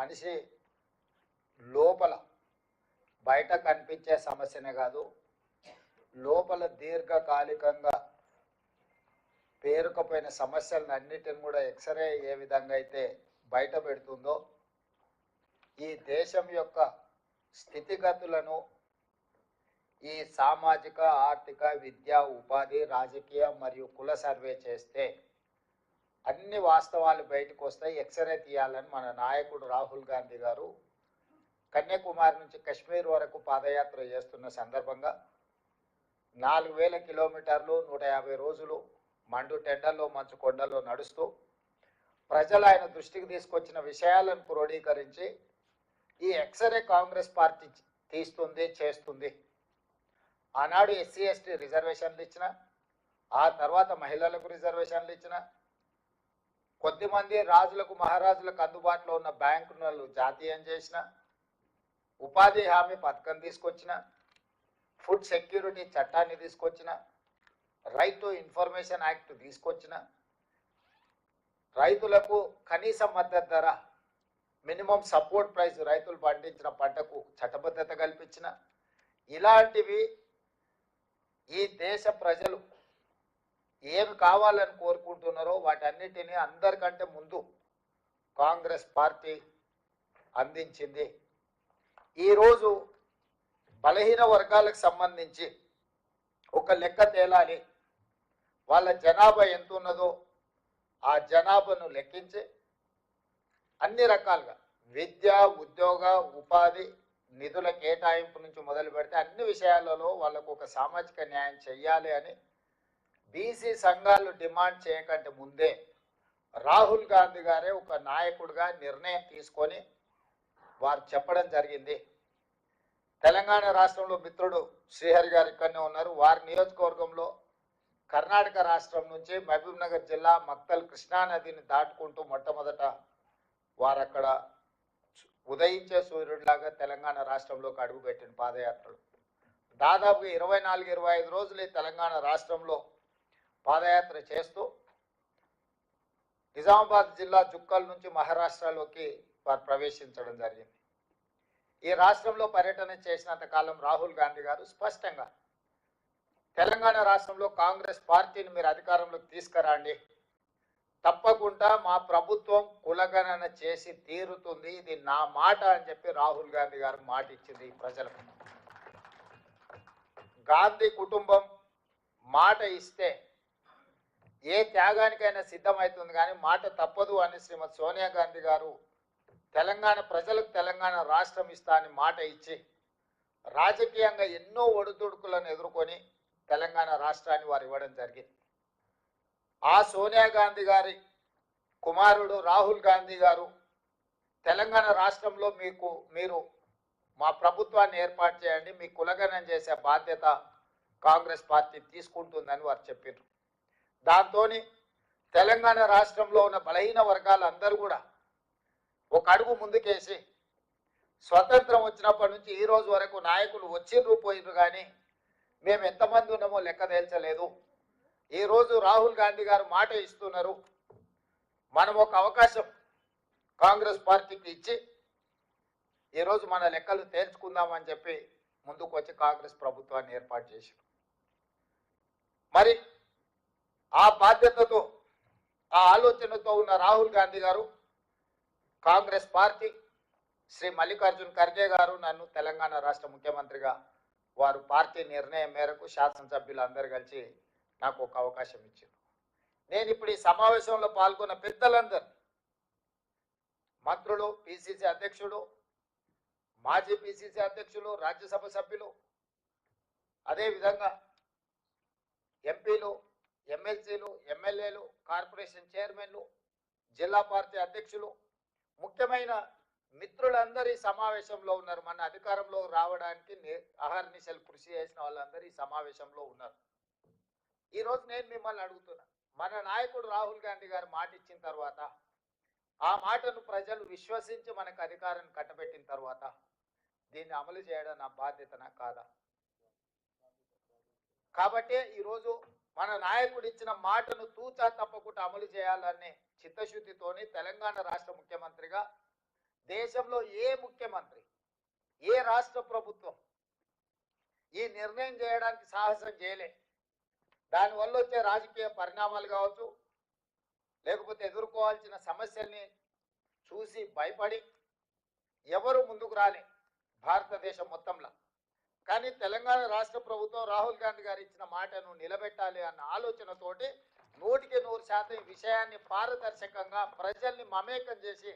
మనిషి లోపల బయట కనిపించే సమస్యనే కాదు, లోపల దీర్ఘకాలికంగా పేరుకపోయిన సమస్యలన్నిటిని కూడా ఎక్స్రే ఏ విధంగా అయితే బయట పెడుతుందో, ఈ దేశం యొక్క స్థితిగతులను ఈ సామాజిక, ఆర్థిక, విద్యా, ఉపాధి, రాజకీయ మరియు కుల సర్వే చేస్తే అన్ని వాస్తవాలు బయటకు వస్తాయి. ఎక్స్రే తీయాలని మన నాయకుడు రాహుల్ గాంధీ గారు కన్యాకుమారి నుంచి కశ్మీర్ వరకు పాదయాత్ర చేస్తున్న సందర్భంగా 4000 కిలోమీటర్లు 150 రోజులు మండు టెండల్లో మంచు కొండల్లో నడుస్తూ ప్రజలు ఆయన దృష్టికి తీసుకొచ్చిన విషయాలను క్రోడీకరించి ఈ ఎక్స్రే కాంగ్రెస్ పార్టీ తీస్తుంది, చేస్తుంది. ఆనాడు ఎస్సీ ఎస్టీ రిజర్వేషన్లు ఇచ్చిన, ఆ తర్వాత మహిళలకు రిజర్వేషన్లు ఇచ్చిన, కొద్దిమంది రాజులకు మహారాజులకు అందుబాటులో ఉన్న బ్యాంకులను జాతీయం చేసిన, ఉపాధి హామీ పథకం తీసుకొచ్చిన, ఫుడ్ సెక్యూరిటీ చట్టాన్ని తీసుకొచ్చిన, రైట్ టు ఇన్ఫర్మేషన్ యాక్ట్ తీసుకొచ్చిన, రైతులకు కనీస మద్దతు ధర మినిమం సపోర్ట్ ప్రైస్ రైతులు పండించిన పంటకు చట్టబద్ధత కల్పించిన, ఇలాంటివి ఈ దేశ ప్రజలు ఏమి కావాలని కోరుకుంటున్నారో వాటన్నిటినీ అందరికంటే ముందు కాంగ్రెస్ పార్టీ అందించింది. ఈరోజు బలహీన వర్గాలకు సంబంధించి ఒక లెక్క తేలాలి, వాళ్ళ జనాభా ఎంత ఉన్నదో ఆ జనాభాను లెక్కించి అన్ని రకాలుగా విద్య, ఉద్యోగ, ఉపాధి, నిధుల కేటాయింపు నుంచి మొదలు పెడితే అన్ని విషయాలలో వాళ్ళకు ఒక సామాజిక న్యాయం చెయ్యాలి అని బీసీ సంఘాలు డిమాండ్ చేయకంటే ముందే రాహుల్ గాంధీ గారే ఒక నాయకుడిగా నిర్ణయం తీసుకొని వారు చెప్పడం జరిగింది. తెలంగాణ రాష్ట్రంలో మిత్రుడు శ్రీహరి గారు ఇక్కడనే ఉన్నారు. వారి నియోజకవర్గంలో కర్ణాటక రాష్ట్రం నుంచి మహబూబ్ నగర్ జిల్లా మక్తల్ కృష్ణానదిని దాటుకుంటూ మొట్టమొదట వారు అక్కడ ఉదయించే సూర్యుడిలాగా తెలంగాణ రాష్ట్రంలోకి అడుగుపెట్టిన పాదయాత్రలు దాదాపు 24-25 రోజులు ఈ తెలంగాణ రాష్ట్రంలో పాదయాత్ర చేస్తూ నిజామాబాద్ జిల్లా జుక్కల్ నుంచి మహారాష్ట్రలోకి వారు ప్రవేశించడం జరిగింది. ఈ రాష్ట్రంలో పర్యటన చేసినంత కాలం రాహుల్ గాంధీ గారు స్పష్టంగా తెలంగాణ రాష్ట్రంలో కాంగ్రెస్ పార్టీని మీరు అధికారంలోకి తీసుకురండి, తప్పకుండా మా ప్రభుత్వం కులగణన చేసి తీరుతుంది, ఇది నా మాట అని చెప్పి రాహుల్ గాంధీ గారు మాట ఇచ్చింది ప్రజలకు. గాంధీ కుటుంబం మాట ఇస్తే ఏ త్యాగానికైనా సిద్ధమవుతుంది, కానీ మాట తప్పదు అని శ్రీమతి సోనియా గాంధీ గారు తెలంగాణ ప్రజలకు తెలంగాణ రాష్ట్రం ఇస్తా అని మాట ఇచ్చి రాజకీయంగా ఎన్నో ఒడిదుడుకులను ఎదుర్కొని తెలంగాణ రాష్ట్రాన్ని వారు ఇవ్వడం జరిగింది. ఆ సోనియా గాంధీ గారి కుమారుడు రాహుల్ గాంధీ గారు తెలంగాణ రాష్ట్రంలో మీరు మా ప్రభుత్వాన్ని ఏర్పాటు చేయండి, మీ కులగణన చేసే బాధ్యత కాంగ్రెస్ పార్టీ తీసుకుంటుందని వారు చెప్పారు. దాంతో తెలంగాణ రాష్ట్రంలో ఉన్న బలహీన వర్గాలందరూ కూడా ఒక అడుగు ముందుకేసి స్వతంత్రం వచ్చినప్పటి నుంచి ఈ రోజు వరకు నాయకులు వచ్చిర్రు పోయిర్రు, కానీ మేము ఎంతమంది ఉన్నామో లెక్క తేల్చలేదు. ఈరోజు రాహుల్ గాంధీ గారు మాట ఇస్తున్నారు, మనం ఒక అవకాశం కాంగ్రెస్ పార్టీకి ఇచ్చి ఈరోజు మన లెక్కలు తేల్చుకుందామని చెప్పి ముందుకు వచ్చి కాంగ్రెస్ ప్రభుత్వాన్ని ఏర్పాటు చేశారు. మరి ఆ బాధ్యతతో ఆ ఆలోచనతో ఉన్న రాహుల్ గాంధీ గారు కాంగ్రెస్ పార్టీ శ్రీ మల్లికార్జున్ ఖర్గే గారు నన్ను తెలంగాణ రాష్ట్ర ముఖ్యమంత్రిగా వారు పార్టీ నిర్ణయం మేరకు శాసనసభ్యులు అందరూ కలిసి నాకు ఒక అవకాశం ఇచ్చారు. నేను ఇప్పుడు ఈ సమావేశంలో పాల్గొన్న పెద్దలందరూ, మంత్రులు, పిసిసి అధ్యక్షుడు, మాజీ పిసిసి అధ్యక్షులు, రాజ్యసభ సభ్యులు, అదేవిధంగా ఎంపీలు, ఎమ్మెల్సీలు, ఎమ్మెల్యేలు, కార్పొరేషన్ చైర్మన్లు, జిల్లా పార్టీ అధ్యక్షులు, ముఖ్యమైన మిత్రులందరూ ఈ సమావేశంలో ఉన్నారు. మన అధికారంలో రావడానికి అహర్నిశలు కృషి చేసిన వాళ్ళందరూ ఈ సమావేశంలో ఉన్నారు. ఈరోజు నేను మిమ్మల్ని అడుగుతున్నా, మన నాయకుడు రాహుల్ గాంధీ గారు మాట ఇచ్చిన తర్వాత ఆ మాటను ప్రజలు విశ్వసించి మనకు అధికారాన్ని కట్టబెట్టిన తర్వాత దీన్ని అమలు చేయడం నా బాధ్యతనా కాదా? కాబట్టి ఈరోజు మన నాయకుడు ఇచ్చిన మాటను తూచా తప్పకుండా అమలు చేయాలనే చిత్తశుద్ధితోని తెలంగాణ రాష్ట్ర ముఖ్యమంత్రిగా దేశంలో ఏ ముఖ్యమంత్రి, ఏ రాష్ట్ర ప్రభుత్వం ఈ నిర్ణయం చేయడానికి సాహసం చేయలే. దానివల్ల వచ్చే రాజకీయ పరిణామాలు కావచ్చు, లేకపోతే ఎదుర్కోవాల్సిన సమస్యల్ని చూసి భయపడి ఎవరు ముందుకు రాలే భారతదేశం మొత్తంలో. కానీ తెలంగాణ రాష్ట్ర ప్రభుత్వం రాహుల్ గాంధీ గారు ఇచ్చిన మాటను నిలబెట్టాలి అన్న ఆలోచనతోటి 100% ఈ విషయాన్ని పారదర్శకంగా ప్రజల్ని మమేకం చేసి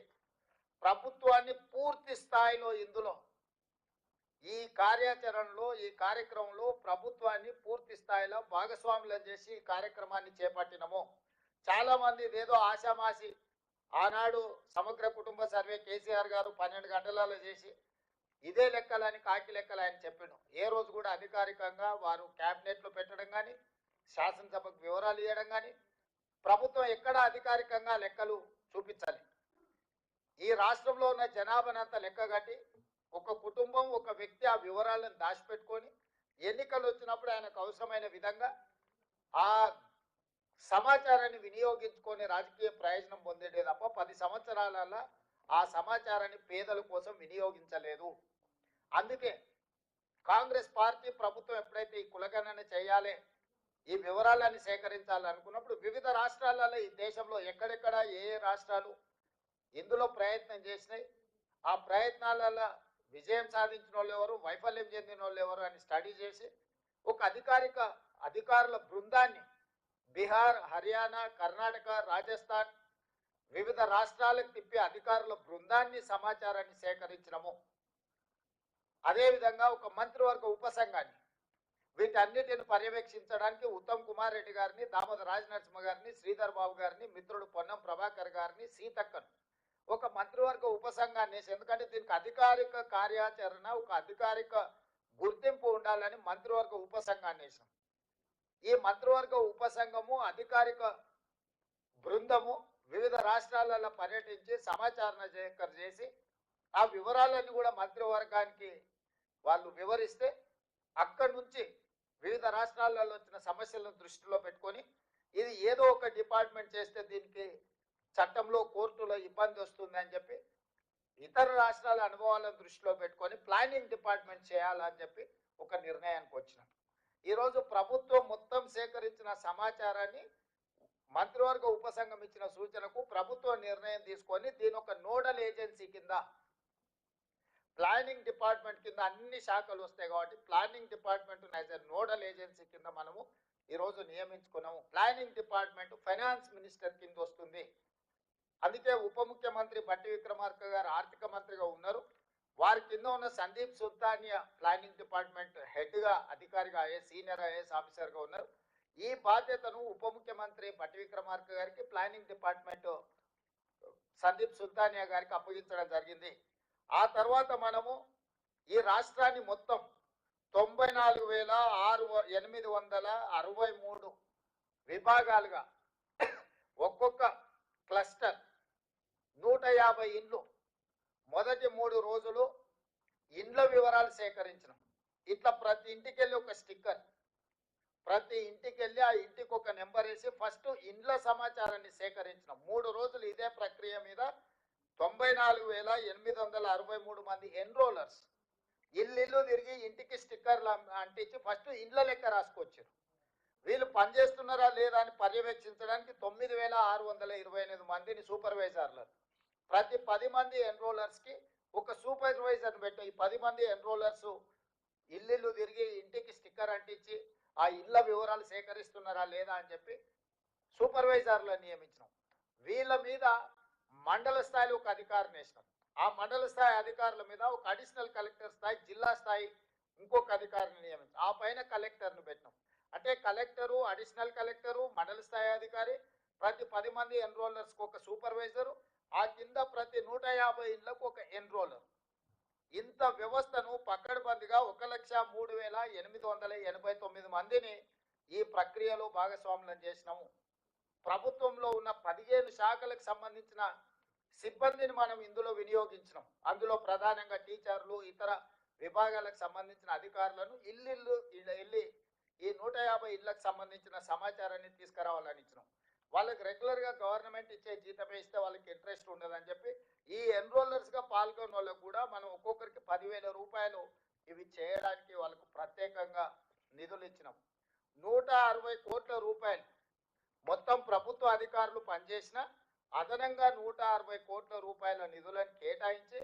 ప్రభుత్వాన్ని పూర్తి స్థాయిలో ఇందులో ఈ కార్యాచరణలో ఈ కార్యక్రమంలో ప్రభుత్వాన్ని పూర్తి స్థాయిలో భాగస్వాములను చేసి ఈ కార్యక్రమాన్ని చేపట్టినము. చాలా మంది ఏదో ఆశామాసి ఆనాడు సమగ్ర కుటుంబ సర్వే కేసీఆర్ గారు 12 గంటలలో చేసి ఇదే లెక్కలని కాకి లెక్కలు ఆయన చెప్పాను. ఏ రోజు కూడా అధికారికంగా వారు క్యాబినెట్లో పెట్టడం కానీ శాసనసభకు వివరాలు ఇవ్వడం కానీ ప్రభుత్వం ఎక్కడ అధికారికంగా లెక్కలు చూపించాలి. ఈ రాష్ట్రంలో ఉన్న జనాభానంతా లెక్క కట్టి ఒక కుటుంబం ఒక వ్యక్తి ఆ వివరాలను దాచిపెట్టుకొని ఎన్నికలు వచ్చినప్పుడు ఆయనకు అవసరమైన విధంగా ఆ సమాచారాన్ని వినియోగించుకొని రాజకీయ ప్రయోజనం పొందేదే తప్ప 10 సంవత్సరాలలో ఆ సమాచారాన్ని పేదల కోసం వినియోగించలేదు. అందుకే కాంగ్రెస్ పార్టీ ప్రభుత్వం ఎప్పుడైతే ఈ కులగణన చేయాలి, ఈ వివరాలన్నీ సేకరించాలనుకున్నప్పుడు వివిధ రాష్ట్రాలలో ఈ దేశంలో ఎక్కడెక్కడ ఏ రాష్ట్రాలు ఇందులో ప్రయత్నం చేసినాయి, ఆ ప్రయత్నాలలో విజయం సాధించిన వాళ్ళు ఎవరు, వైఫల్యం చెందిన వాళ్ళు ఎవరు అని స్టడీ చేసి ఒక అధికారుల బృందాన్ని బీహార్, హర్యానా, కర్ణాటక, రాజస్థాన్ వివిధ రాష్ట్రాలకు తిప్పి అధికారుల బృందాన్ని సమాచారాన్ని సేకరించడము. అదేవిధంగా ఒక మంత్రివర్గ ఉపసంఘాన్ని వీటన్నిటిని పర్యవేక్షించడానికి ఉత్తమ్ కుమార్ రెడ్డి గారిని, దామోదర రాజనరసింహ గారిని, శ్రీధర్ బాబు గారిని, మిత్రుడు పొన్నం ప్రభాకర్ గారిని, సీతక్కను ఒక మంత్రివర్గ ఉపసంఘాన్ని వేసి, ఎందుకంటే దీనికి అధికారిక కార్యాచరణ ఒక అధికారిక గుర్తింపు ఉండాలని మంత్రివర్గ ఉపసంఘాన్ని వేసాం. ఈ మంత్రివర్గ ఉపసంఘము అధికారిక బృందము వివిధ రాష్ట్రాలలో పర్యటించి సమాచారం సేకరణ చేసి ఆ వివరాలన్నీ కూడా మంత్రివర్గానికి వాళ్ళు వివరిస్తే అక్కడి నుంచి వివిధ రాష్ట్రాలలో వచ్చిన సమస్యలను దృష్టిలో పెట్టుకొని ఇది ఏదో ఒక డిపార్ట్మెంట్ చేస్తే దీనికి చట్టంలో కోర్టులో ఇబ్బంది వస్తుంది అని చెప్పి ఇతర రాష్ట్రాల అనుభవాలను దృష్టిలో పెట్టుకొని ప్లానింగ్ డిపార్ట్మెంట్ చేయాలని చెప్పి ఒక నిర్ణయానికి వచ్చినాం. ఈరోజు ప్రభుత్వం మొత్తం సేకరించిన సమాచారాన్ని మంత్రివర్గ ఉపసంఘం ఇచ్చిన సూచనకు ప్రభుత్వం నిర్ణయం తీసుకొని దీని ఒక నోడల్ ఏజెన్సీ కింద ప్లానింగ్ డిపార్ట్మెంట్ కింద అన్ని శాఖలు వస్తాయి కాబట్టి planning department as a nodal agency కింద మనము ఈరోజు నియమించుకున్నాము. ప్లానింగ్ డిపార్ట్మెంట్ ఫైనాన్స్ మినిస్టర్ కింద వస్తుంది. అందుకే ఉప ముఖ్యమంత్రి బట్టి విక్రమార్క గారు ఆర్థిక మంత్రిగా ఉన్నారు. వారి కింద ఉన్న సందీప్ సుల్తానియా ప్లానింగ్ డిపార్ట్మెంట్ హెడ్గా అధికారిగా సీనియర్ ఐఏఎస్ ఆఫీసర్గా ఉన్నారు. ఈ బాధ్యతను ఉప ముఖ్యమంత్రి బట్టి విక్రమార్క గారికి ప్లానింగ్ డిపార్ట్మెంట్ సందీప్ సుల్తానియా గారికి అప్పగించడం జరిగింది. ఆ తర్వాత మనము ఈ రాష్ట్రాన్ని మొత్తం 94,863 విభాగాలుగా ఒక్కొక్క క్లస్టర్ 150 ఇండ్లు మొదటి 3 రోజులు ఇండ్ల వివరాలు సేకరించినాం. ఇట్లా ప్రతి ఇంటికి వెళ్ళి ఒక స్టిక్కర్, ప్రతి ఇంటికి వెళ్ళి ఆ ఇంటికి ఒక నెంబర్ వేసి ఫస్ట్ ఇండ్ల సమాచారాన్ని సేకరించినాం. 3 రోజులు ఇదే ప్రక్రియ మీద 94,863 మంది ఎన్రోలర్స్ ఇల్లు తిరిగి ఇంటికి స్టిక్కర్లు అంటించి ఫస్ట్ ఇండ్ల లెక్క రాసుకొచ్చారు. వీళ్ళు పనిచేస్తున్నారా లేదా అని పర్యవేక్షించడానికి 9,628 మందిని సూపర్వైజర్లు, ప్రతి 10 మంది ఎన్రోలర్స్కి ఒక సూపర్వైజర్ని పెట్టి ఈ 10 మంది ఎన్రోలర్స్ ఇల్లు తిరిగి ఇంటికి స్టిక్కర్ అంటించి ఆ ఇళ్ళ వివరాలు సేకరిస్తున్నారా లేదా అని చెప్పి సూపర్వైజర్లను నియమించినాం. వీళ్ళ మీద మండల స్థాయిలో ఒక అధికారిని వేసినాం. ఆ మండల స్థాయి అధికారుల మీద ఒక అడిషనల్ కలెక్టర్ స్థాయి, జిల్లా స్థాయి ఇంకొక అధికారిని నియమించాం. ఆ పైన కలెక్టర్ను పెట్టినాం. అంటే కలెక్టరు, అడిషనల్ కలెక్టరు, మండల స్థాయి అధికారి, ప్రతి 10 మంది ఎన్రోలర్స్కి ఒక సూపర్వైజరు, ఆ కింద ప్రతి 150 ఇళ్లకు ఒక ఎన్రోలర్. ఇంత వ్యవస్థను పక్కడబందిగా 1,03,889 మందిని ఈ ప్రక్రియలో భాగస్వాములను చేసినాము. ప్రభుత్వంలో ఉన్న 15 శాఖలకు సంబంధించిన సిబ్బందిని మనం ఇందులో వినియోగించినాం. అందులో ప్రధానంగా టీచర్లు, ఇతర విభాగాలకు సంబంధించిన అధికారులను వెళ్ళి ఈ 150 ఇళ్లకు సంబంధించిన సమాచారాన్ని తీసుకురావాలని ఇచ్చినాం. వాళ్ళకి రెగ్యులర్గా గవర్నమెంట్ ఇచ్చే జీతమే ఇస్తే వాళ్ళకి ఇంట్రెస్ట్ ఉండదని చెప్పి ఈ ఎన్రోలర్స్గా పాల్గొన్న వాళ్ళకు కూడా మనం ఒక్కొక్కరికి 10,000 రూపాయలు ఇవి చేయడానికి వాళ్ళకు ప్రత్యేకంగా నిధులు ఇచ్చినాం. 160 కోట్ల రూపాయలు మొత్తం ప్రభుత్వ అధికారులు పనిచేసిన అదనంగా 160 కోట్ల రూపాయల నిధులను కేటాయించి